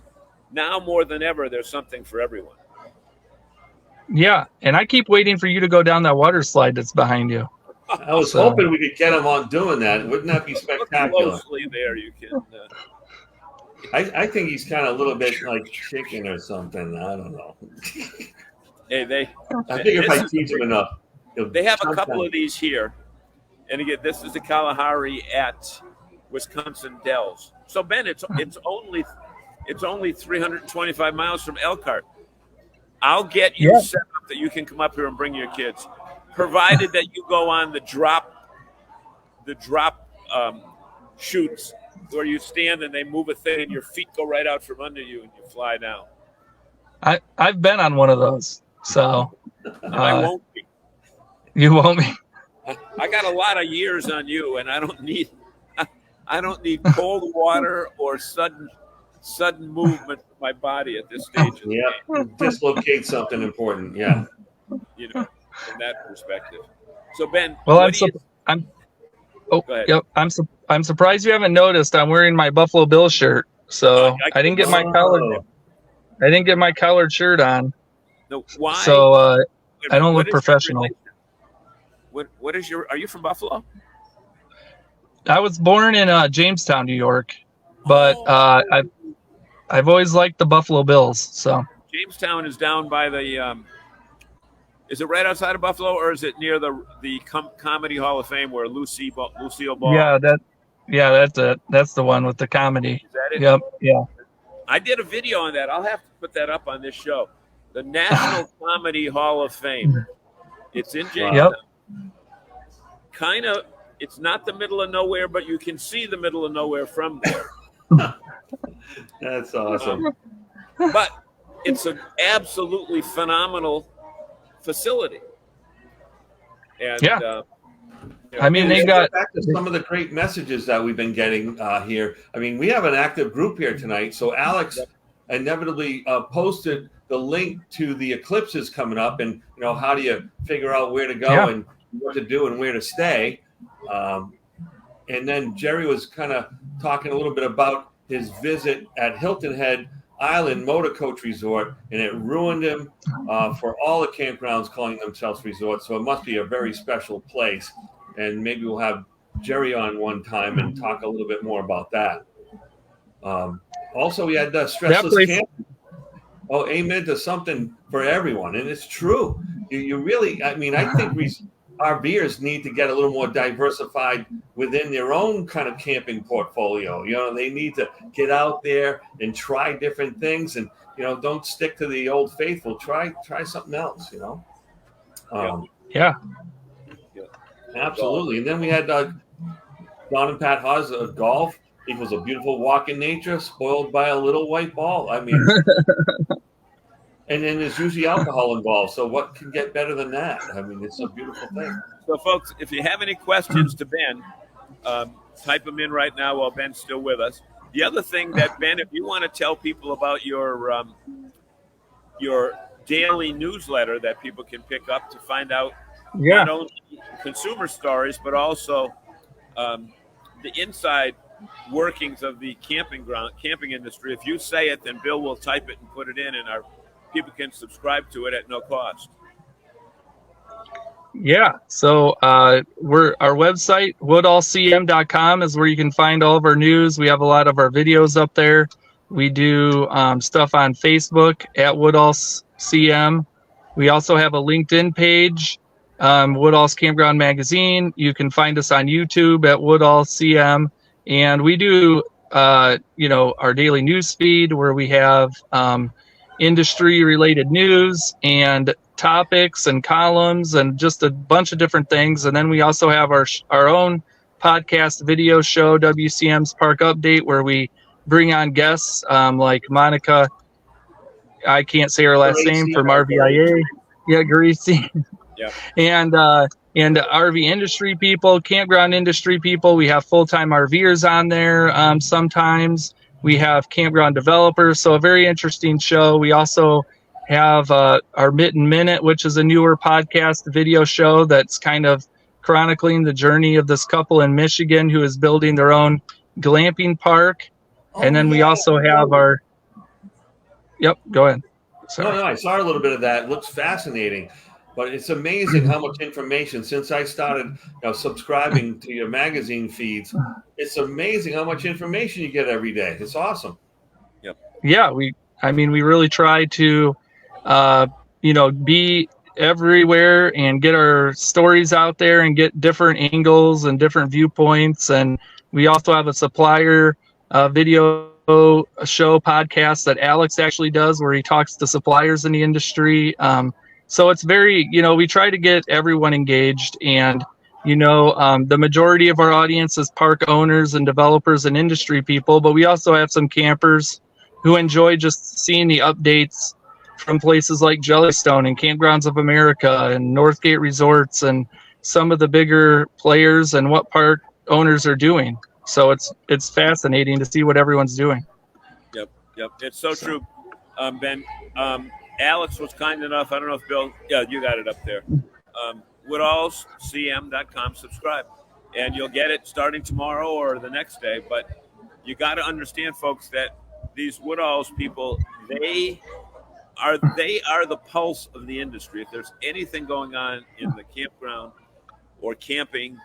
now more than ever, there's something for everyone. Yeah, and I keep waiting for you to go down that water slide that's behind you. I was hoping we could get him on doing that. Wouldn't that be spectacular? Closely there, you can. I think he's kind of a little bit like chicken or something. I don't know. Hey, I think if I teach him enough, they have a couple of these here, and again, this is the Kalahari at Wisconsin Dells. So Ben, it's only 325 miles from Elkhart. I'll get you set up that you can come up here and bring your kids, provided that you go on the drop chutes where you stand and they move a thing and your feet go right out from under you and you fly down. I've been on one of those, so I won't be. You won't be. I got a lot of years on you, and I don't need cold water or sudden movement of my body at this stage. Dislocate something important. Yeah, from that perspective. So Ben, I'm surprised you haven't noticed. I'm wearing my Buffalo Bill shirt, so I didn't get my collared. I didn't get my collared shirt on. No, why? So I don't look professional. What is your? Are you from Buffalo? I was born in Jamestown, New York, but I've always liked the Buffalo Bills. So Jamestown is down by the. Is it right outside of Buffalo, or is it near the Comedy Hall of Fame where Lucille Ball? Yeah, that's it. That's the one with the comedy. Is that it? Yep. Yeah. I did a video on that. I'll have to put that up on this show. The National Comedy Hall of Fame. It's in Jamestown. Yep. Kind of. It's not the middle of nowhere, but you can see the middle of nowhere from there. That's awesome. But it's an absolutely phenomenal facility. And I mean, they got back to some of the great messages that we've been getting here. I mean, we have an active group here tonight. So Alex inevitably posted the link to the eclipses coming up, and how do you figure out where to go and what to do and where to stay. And then Jerry was kind of talking a little bit about his visit at Hilton Head Island Motor Coach Resort, and it ruined him for all the campgrounds calling themselves resorts. So it must be a very special place. And maybe we'll have Jerry on one time and talk a little bit more about that. Also, we had stressless camping. Oh, amen to something for everyone. And it's true. You really, I mean, I think RVers need to get a little more diversified within their own kind of camping portfolio. You know, they need to get out there and try different things, and don't stick to the old faithful. Try something else. Yeah, absolutely. And then we had Don and Pat Haas golf equals a beautiful walk in nature, spoiled by a little white ball. I mean. And then there's usually alcohol involved. So what can get better than that? I mean, it's a beautiful thing. So, folks, if you have any questions to Ben, type them in right now while Ben's still with us. The other thing that, Ben, if you want to tell people about your daily newsletter that people can pick up to find out not only consumer stories, but also the inside workings of the camping industry. If you say it, then Bill will type it and put it in, and our people can subscribe to it at no cost. Yeah. So our website, woodallcm.com, is where you can find all of our news. We have a lot of our videos up there. We do stuff on Facebook at woodallcm. We also have a LinkedIn page, Woodall's Campground Magazine. You can find us on YouTube at woodallcm. And we do, our daily news feed where we have industry-related news and topics and columns and just a bunch of different things. And then we also have our own podcast video show, WCM's Park Update, where we bring on guests like Monica. I can't say her last name, from RVIA. Yeah, Greasy. Yeah. And RV industry people, campground industry people. We have full-time RVers on there sometimes. We have campground developers, so a very interesting show. We also have our Mitten Minute, which is a newer podcast video show that's kind of chronicling the journey of this couple in Michigan who is building their own glamping park. And then we also have our... Yep, go ahead. Sorry. No, I saw a little bit of that. It looks fascinating. But it's amazing how much information, since I started subscribing to your magazine feeds, it's amazing how much information you get every day. It's awesome. Yep. Yeah, we really try to, be everywhere and get our stories out there and get different angles and different viewpoints. And we also have a supplier video show podcast that Alex actually does, where he talks to suppliers in the industry. So it's very, we try to get everyone engaged, and, the majority of our audience is park owners and developers and industry people, but we also have some campers who enjoy just seeing the updates from places like Jellystone and Campgrounds of America and Northgate Resorts and some of the bigger players and what park owners are doing. So it's fascinating to see what everyone's doing. Yep. It's so true, Ben. Alex was kind enough. I don't know if Bill, you got it up there. Woodallscm.com, subscribe, and you'll get it starting tomorrow or the next day. But you got to understand, folks, that these Woodalls people, they are the pulse of the industry. If there's anything going on in the campground or camping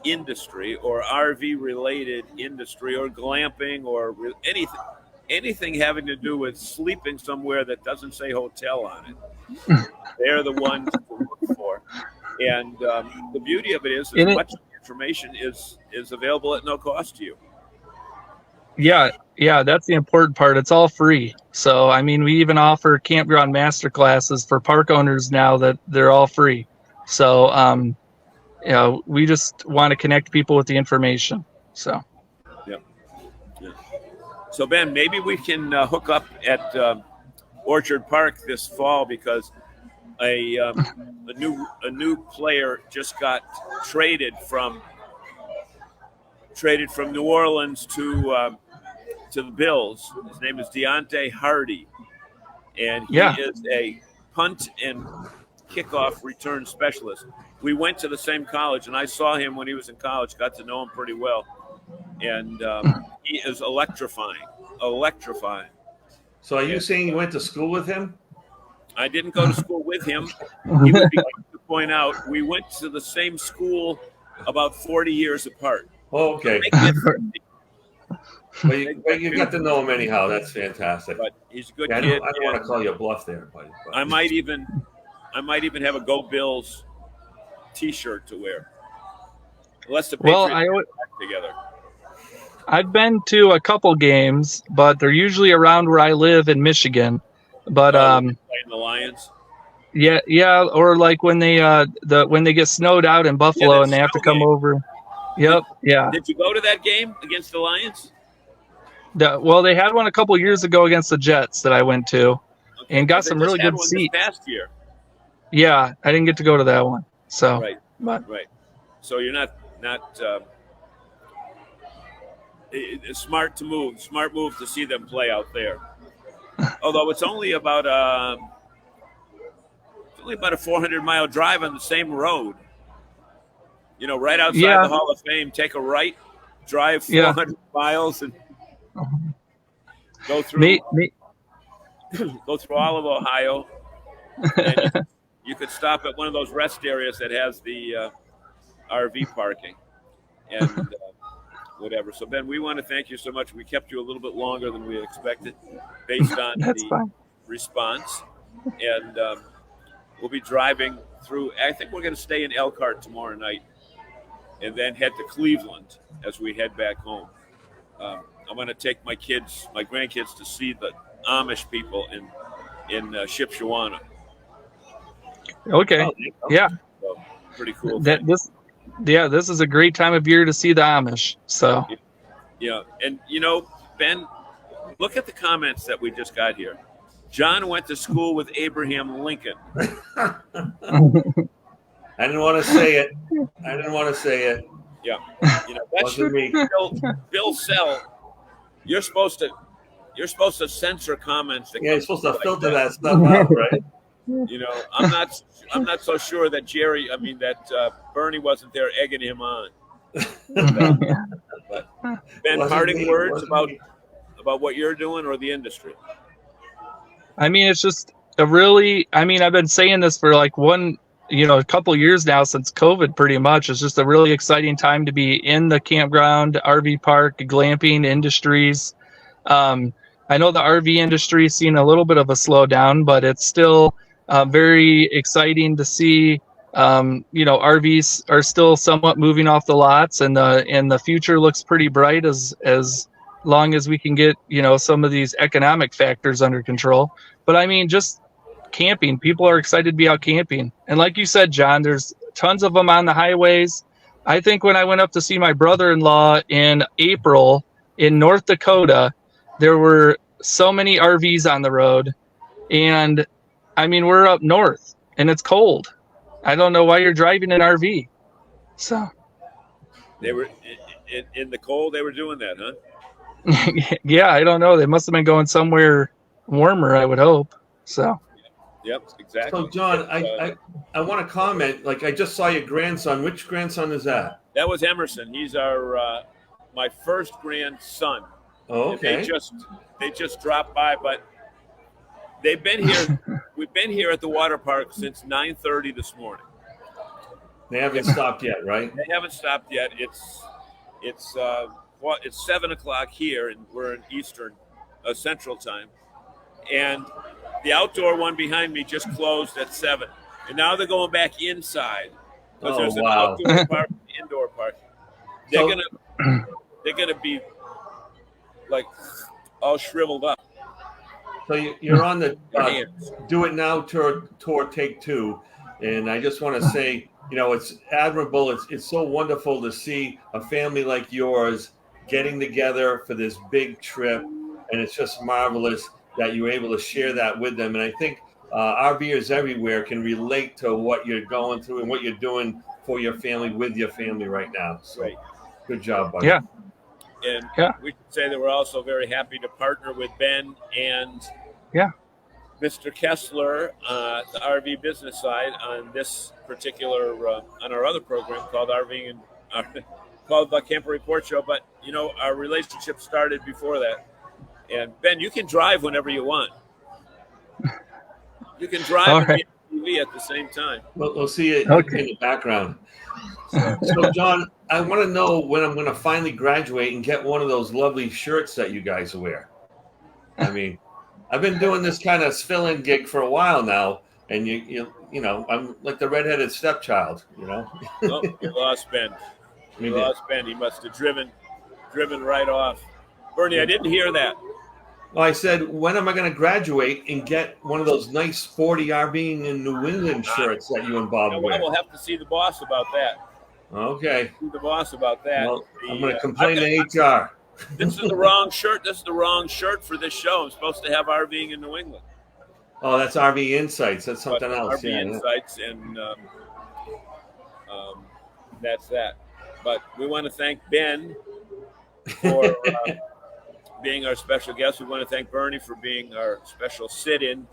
industry or RV related industry or glamping or anything having to do with sleeping somewhere that doesn't say hotel on it, they're the ones to look for. And the beauty of it is that much information is available at no cost to you. Yeah, that's the important part. It's all free. So, we even offer campground master classes for park owners now that they're all free. So, we just want to connect people with the information. So. So, Ben, maybe we can hook up at Orchard Park this fall, because a new player just got traded from New Orleans to the Bills. His name is Deontay Hardy, and he is a punt and kickoff return specialist. We went to the same college, and I saw him when he was in college, got to know him pretty well. And he is electrifying. So are you saying you went to school with him? I didn't go to school with him. He would be quick to point out we went to the same school about 40 years apart. Oh, okay. Well, you got to know him anyhow. That's fantastic. But he's a good Yeah, kid. I don't want to call you a bluff there, buddy. But. I might even have a Go Bills T-shirt to wear. Unless the Patriots get back together. I've been to a couple games, but they're usually around where I live in Michigan. But playing the Lions. Yeah, or like when they when they get snowed out in Buffalo and they have to come over. Yep, yeah. Did you go to that game against the Lions? Well, they had one a couple years ago against the Jets that I went to, and got some really good seats. This past year. Yeah, I didn't get to go to that one. So right. So you're not it's smart move to see them play out there. Although it's only about a 400-mile drive on the same road. You know, right outside the Hall of Fame. Take a right, drive 400 miles, and go through go through all of Ohio. And you could stop at one of those rest areas that has the RV parking and whatever. So, Ben, we want to thank you so much. We kept you a little bit longer than we expected based on the response. And we'll be driving through. I think we're going to stay in Elkhart tomorrow night and then head to Cleveland as we head back home. I'm going to take my grandkids to see the Amish people in Shipshewana. Okay. Yeah. So, pretty cool. This is a great time of year to see the Amish. So. Yeah, and Ben, look at the comments that we just got here. John went to school with Abraham Lincoln. I didn't want to say it. Yeah, that should be Bill Sell. You're supposed to censor comments. You're supposed to filter that stuff out, right? I'm not so sure that Bernie wasn't there egging him on. But Ben, parting words about what you're doing or the industry. I mean, it's just I've been saying this for like a couple years now since COVID pretty much. It's just a really exciting time to be in the campground, RV park, glamping industries. I know the RV industry is seeing a little bit of a slowdown, but it's still very exciting to see. RVs are still somewhat moving off the lots, and the future looks pretty bright as long as we can get some of these economic factors under control. But I mean, just camping, people are excited to be out camping, and like you said, John, there's tons of them on the highways. I think when I went up to see my brother-in-law in April in North Dakota, there were so many RVs on the road, and I mean, we're up north and it's cold. I don't know why you're driving an RV. So they were in the cold. They were doing that, huh? Yeah, I don't know. They must have been going somewhere warmer, I would hope. So. Yep, exactly. So, John, I want to comment. Like, I just saw your grandson. Which grandson is that? That was Emerson. He's my first grandson. Oh, okay. They just dropped by, but they've been here. We've been here at the water park since 9:30 this morning. They haven't stopped yet, right? They haven't stopped yet. It's 7:00 here, and we're in Central Time, and the outdoor one behind me just closed at 7, and now they're going back inside because there's an outdoor park, and indoor park. They're gonna be like all shriveled up. So you're on the Do It Now tour take 2, and I just want to say, it's admirable. It's so wonderful to see a family like yours getting together for this big trip, and it's just marvelous that you're able to share that with them. And I think RVers everywhere can relate to what you're going through and what you're doing for your family with your family right now. So good job, buddy. Yeah. And we should say that we're also very happy to partner with Ben and Mr. Kessler, the RV business side, on this particular on our other program called RVing and called the Camper Report Show. But our relationship started before that. And Ben, you can drive whenever you want. You can drive All and right. be on TV at the same time. We'll see it Okay. in the background. So, John, I want to know when I'm going to finally graduate and get one of those lovely shirts that you guys wear. I mean, I've been doing this kind of fill-in gig for a while now, and you know, I'm like the redheaded stepchild. You know. Oh, you lost Ben. We You did. lost Ben. He must have driven right off. Bernie, I didn't hear that. Well, I said, when am I going to graduate and get one of those nice sporty RVing in New England shirts that you and Bob You know wear? what? We'll have to see the boss about that. Okay. See the boss about that. Well, I'm The, going to uh, complain I've to HR. This is the wrong shirt. This is the wrong shirt for this show. I'm supposed to have RVing in New England. Oh, that's RV Insights. That's something But else. RV Yeah. Insights, and that's that. But we want to thank Ben for being our special guest. We want to thank Bernie for being our special sit-in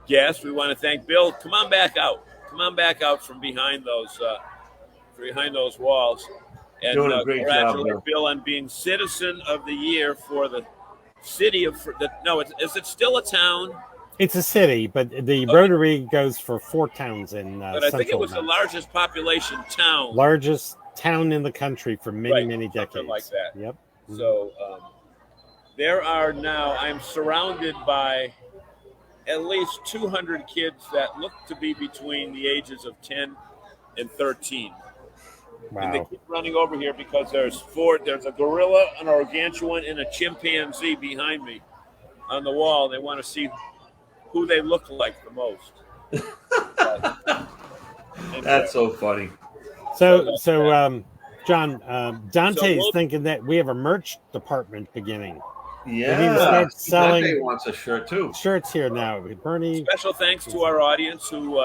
guest. We want to thank Bill. Come on back out. Come on back out from behind those walls. And Doing a great job, congratulate Bill on being Citizen of the Year for the city of. Is it still a town? It's a city, but the Rotary goes for 4 towns in But I central think it was the Mass. largest population town. Largest town in the country for many, Right, many something decades. like that. Yep. So there are now, I'm surrounded by at least 200 kids that look to be between the ages of 10 and 13. And they Wow. keep running over here because there's a gorilla, an gargantuan, and a chimpanzee behind me on the wall. They want to see who they look like the most. That's so funny. So, John, Dante's we'll- thinking that we have a merch department beginning. Yeah. need to start selling- Dante wants a shirt too. Shirts here now. Bernie, Special thanks to our audience, who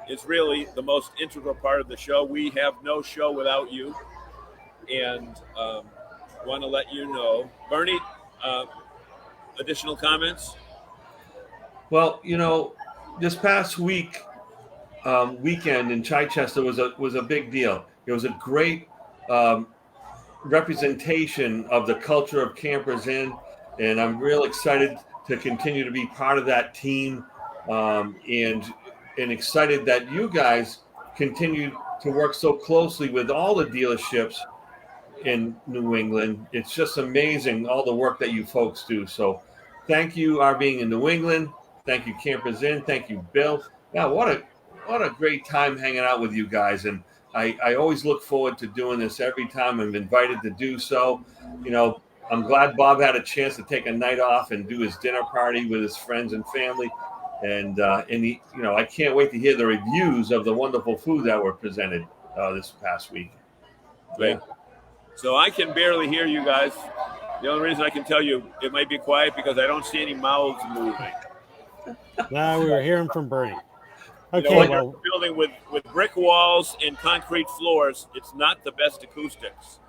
is really the most integral part of the show. We have no show without you, and want to let you know. Bernie, additional comments? Well, you know, this past weekend in Chichester was a big deal. It was a great representation of the culture of Campers Inn, and I'm real excited to continue to be part of that team, and excited that you guys continue to work so closely with all the dealerships in New England. It's just amazing all the work that you folks do. So thank you, RVing in New England. Thank you, Campers Inn. Thank you, Bill. Yeah, what a great time hanging out with you guys. And I always look forward to doing this every time I'm invited to do so. You know, I'm glad Bob had a chance to take a night off and do his dinner party with his friends and family. And he, you know, I can't wait to hear the reviews of the wonderful food that were presented this past week. Great. So I can barely hear you guys. The only reason I can tell you it might be quiet because I don't see any mouths moving. no, we were hearing from Bernie. You Okay, know, when you're well, building with brick walls and concrete floors, it's not the best acoustics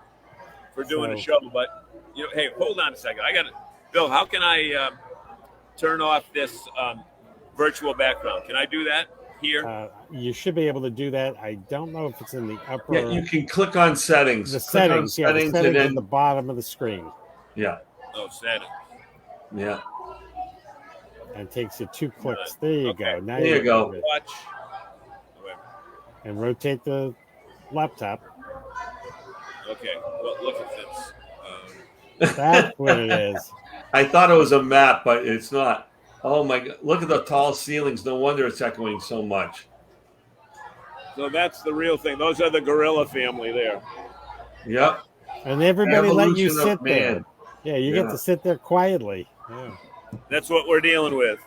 for doing a So- show. But you know, hey, hold on a second. I got it, Bill. How can I turn off this virtual background? Can I do that here? you should be able to do that. I don't know if it's in the upper. Yeah, you can click on settings. the Click on settings. Yeah, the and settings then at the bottom of the screen. yeah, Settings. yeah. And it takes you 2 clicks. There you Okay. go. Now There you you're go. good. Watch. Wait. And rotate the laptop. Okay. Well, look at this. That's what it is. I thought it was a map, but it's not. Oh my God! Look at the tall ceilings. No wonder it's echoing so much. So that's the real thing. Those are the gorilla family there. Yep. And everybody let you Evolution of sit there. man. Yeah, you Yeah. get to sit there quietly. Yeah. That's what we're dealing with.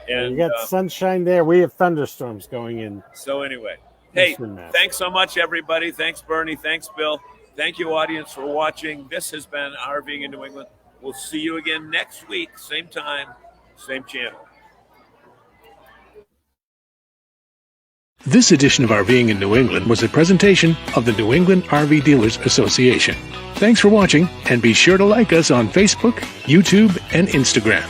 And You got sunshine there. We have thunderstorms going in. so anyway, hey, Eastern Mass. thanks so much, everybody. Thanks, Bernie. Thanks, Bill. Thank you, audience, for watching. This has been RVing in New England. We'll see you again next week, same time, same channel. This edition of RVing in New England was a presentation of the New England RV Dealers Association. Thanks for watching, and be sure to like us on Facebook, YouTube, and Instagram.